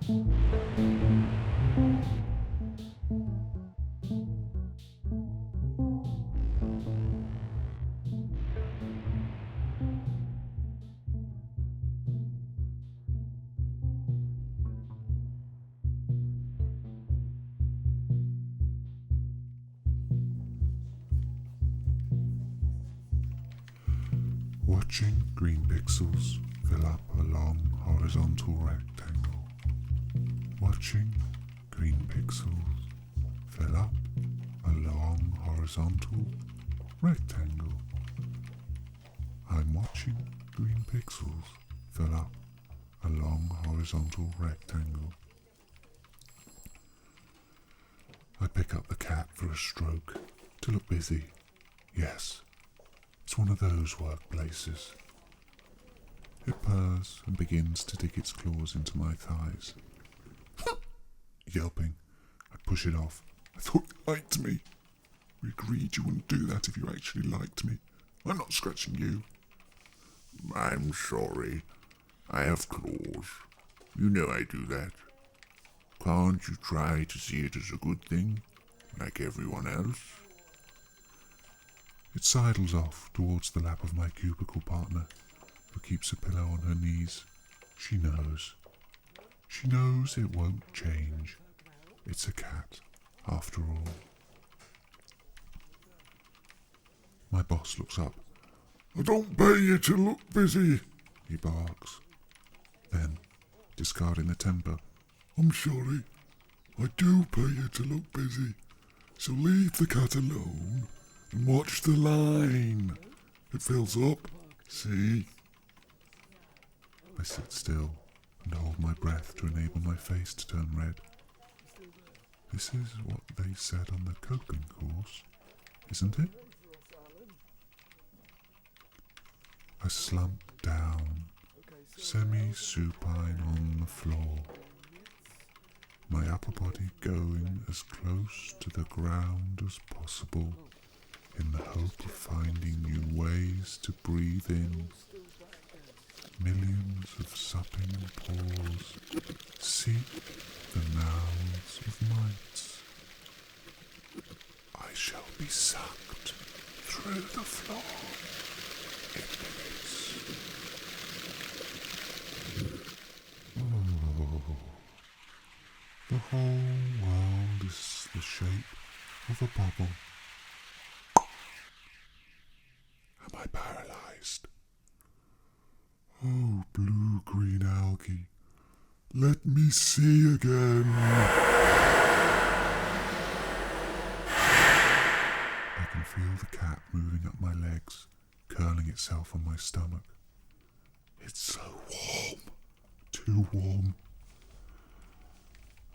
Watching green pixels fill up a long horizontal rectangle. Watching green pixels fill up a long horizontal rectangle. I'm watching green pixels fill up a long horizontal rectangle. I pick up the cat for a stroke to look busy. Yes. It's one of those workplaces. It purrs and begins to dig its claws into my thighs. Yelping, I push it off. I thought you liked me. We agreed you wouldn't do that if you actually liked me. I'm not scratching you. I'm sorry. I have claws. You know I do that. Can't you try to see it as a good thing, like everyone else? It sidles off towards the lap of my cubicle partner, who keeps a pillow on her knees. She knows. She knows it won't change. It's a cat, after all. My boss looks up. I don't pay you to look busy, he barks. Then, discarding the temper, I'm sorry. I do pay you to look busy, so leave the cat alone. And watch the line. It fills up. See? I sit still and hold my breath to enable my face to turn red. This is what they said on the coping course, isn't it? I slump down, semi-supine on the floor, my upper body going as close to the ground as possible, in the hope of finding new ways to breathe in. Millions of supping paws seek the mouths of mites. I shall be sucked through the floor in minutes. Oh, the whole world is the shape of a bubble. Am I paralyzed? Oh, blue-green algae, let me see again. I can feel the cat moving up my legs, curling itself on my stomach. It's so warm, too warm.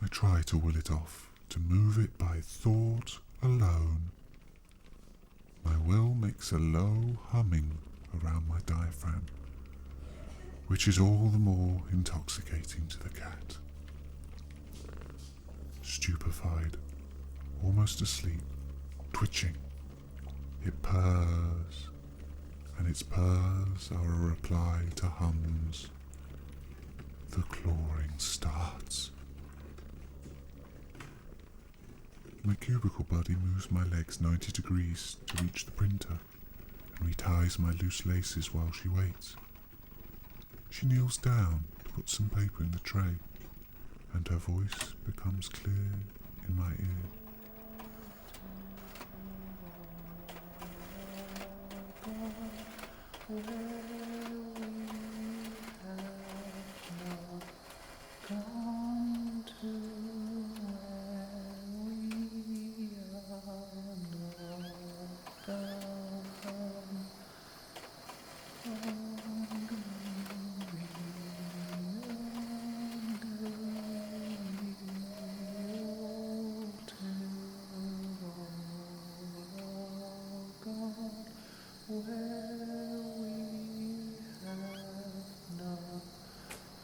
I try to will it off, to move it by thought alone. My will makes a low humming around my diaphragm, which is all the more intoxicating to the cat. Stupefied, almost asleep, twitching, it purrs, and its purrs are a reply to hums. The clawing starts. My cubicle buddy moves my legs 90 degrees to reach the printer and reties my loose laces while she waits. She kneels down to put some paper in the tray, and her voice becomes clear in my ear. Where we have not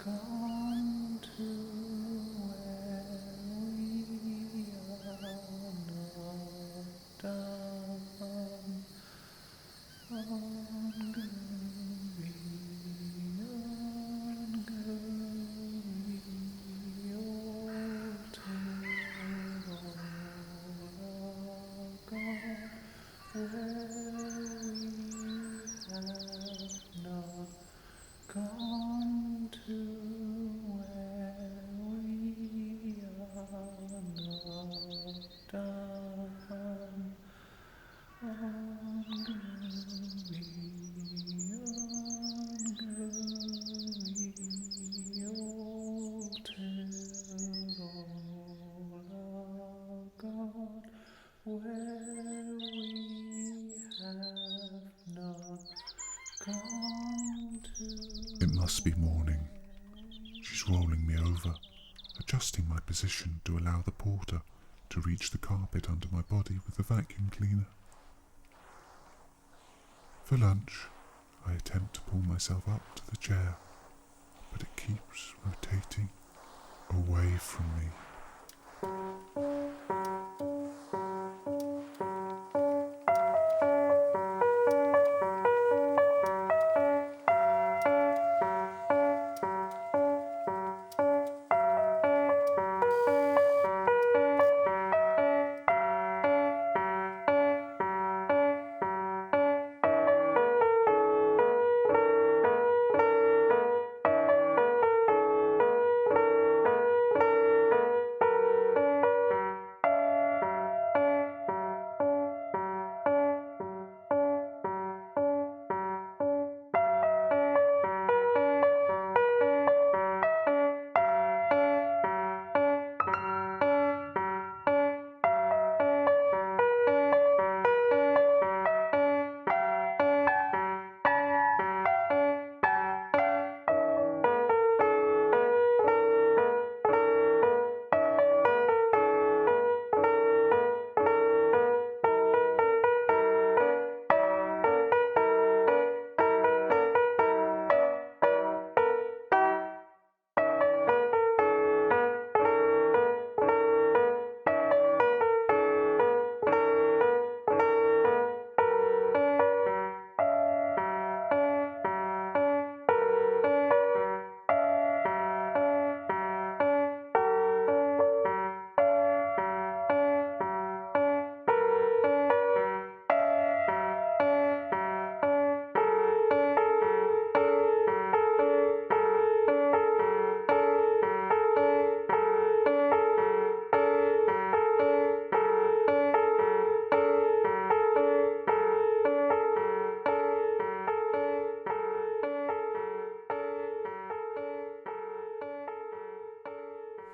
gone to. must be morning. She's rolling me over, adjusting my position to allow the porter to reach the carpet under my body with the vacuum cleaner. For lunch, I attempt to pull myself up to the chair, but it keeps rotating away from me.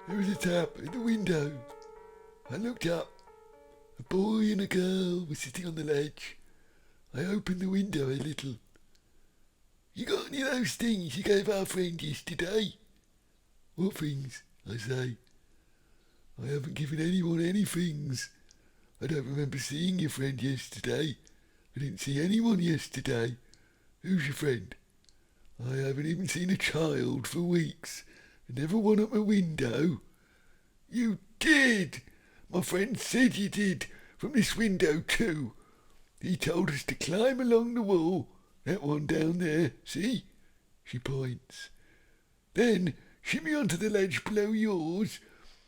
There was a tap at the window. I looked up. A boy and a girl were sitting on the ledge. I opened the window a little. You got any of those things you gave our friend yesterday? What things? I say. I haven't given anyone any things. I don't remember seeing your friend yesterday. I didn't see anyone yesterday. Who's your friend? I haven't even seen a child for weeks. Never one at my window. You did! My friend said you did, from this window too. He told us to climb along the wall, that one down there, see? She points. Then shimmy onto the ledge below yours.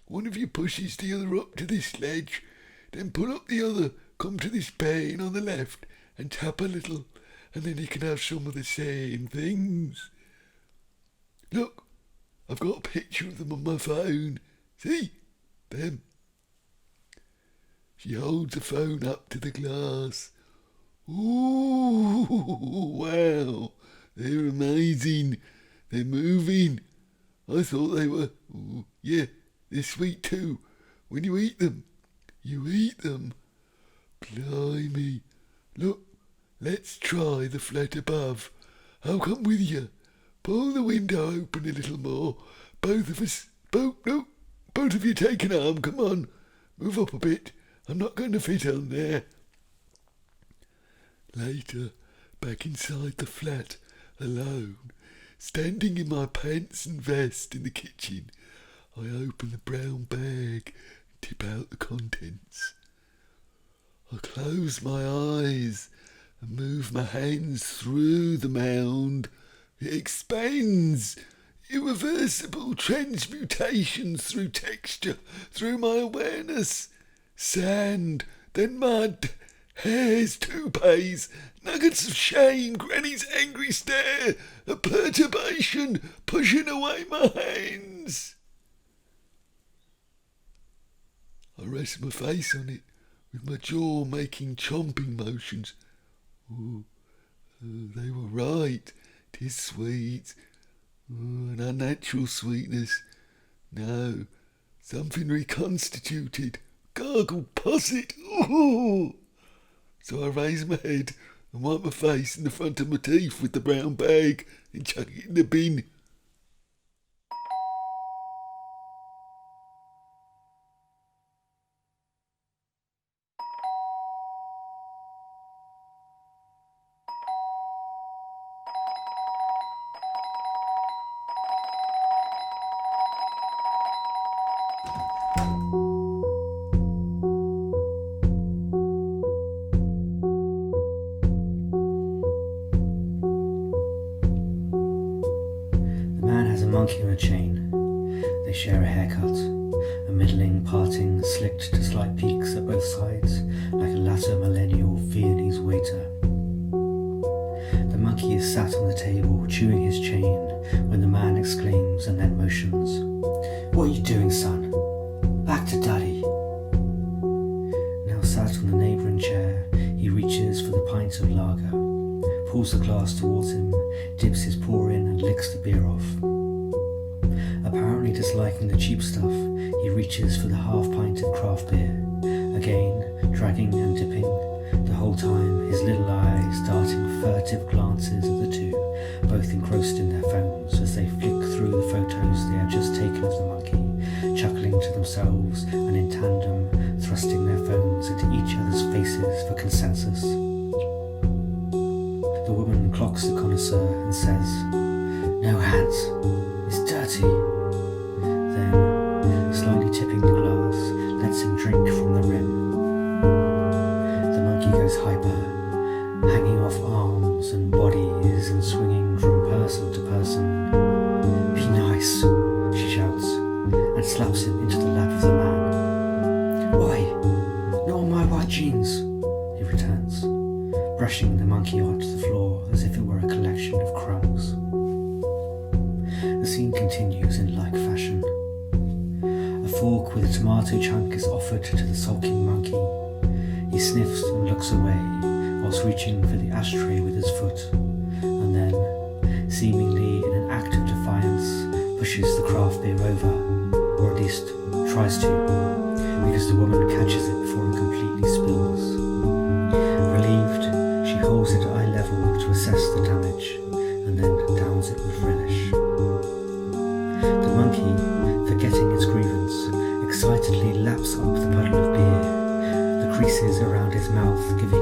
One of you pushes the other up to this ledge, then pull up the other, come to this pane on the left, and tap a little, and then you can have some of the same things. Look, I've got a picture of them on my phone. See? Them. She holds the phone up to the glass. Ooh, wow. They're amazing. They're moving. I thought they were... Ooh, yeah, they're sweet too. When you eat them. You eat them. Blimey. Look, let's try the flat above. I'll come with you. Pull the window open a little more. Both of you take an arm, come on. Move up a bit. I'm not going to fit on there. Later, back inside the flat, alone, standing in my pants and vest in the kitchen, I open the brown bag and tip out the contents. I close my eyes and move my hands through the mound. It expands. Irreversible transmutations through texture, through my awareness. Sand, then mud, hairs, toupees, nuggets of shame, Granny's angry stare, a perturbation pushing away my hands. I rest my face on it, with my jaw making chomping motions. They were right. 'Tis sweet. An unnatural sweetness. No, something reconstituted. Gargled posset. Ooh. So I raise my head and wipe my face and the front of my teeth with the brown bag and chuck it in the bin. The man has a monkey on a chain. They share a haircut, a middling parting slicked to slight peaks at both sides, like a latter millennial Viennese waiter. The monkey is sat on the table, chewing his chain, when the man exclaims and then motions. "What are you doing, son? Back to daddy." Now sat on the neighbouring chair, he reaches for the pint of lager, pulls the glass towards him, dips his paw in and licks the beer off. Apparently disliking the cheap stuff, he reaches for the half pint of craft beer, again dragging and dipping, the whole time his little eyes darting furtive glances at the two, both engrossed in their phones as they flick through the photos they have just taken of the monkey, chuckling to themselves and in tandem thrusting their phones into each other's faces for consensus. The woman clocks the connoisseur and says, "No hands, it's dirty." Then, slightly tipping the glass, lets him drink from the rim. The monkey goes hyper, hanging off arms and bodies and swinging from person to person. "Be nice," she shouts, and slaps him into the lap of the man. "Oi, not on my white jeans," he returns, brushing the monkey onto the floor as if it were a collection of crumbs. The scene continues in like fashion. A fork with a tomato chunk is offered to the sulking monkey. He sniffs and looks away whilst reaching for the ashtray with his foot, and then, seemingly in an act of defiance, pushes the craft beer over, or at least tries to, because the woman catches it before it completely spills. Relieved, she holds it at eye level to assess the damage, and then downs it with relish. The monkey, forgetting its grievance, excitedly laps up the puddle of beer, the creases around his mouth giving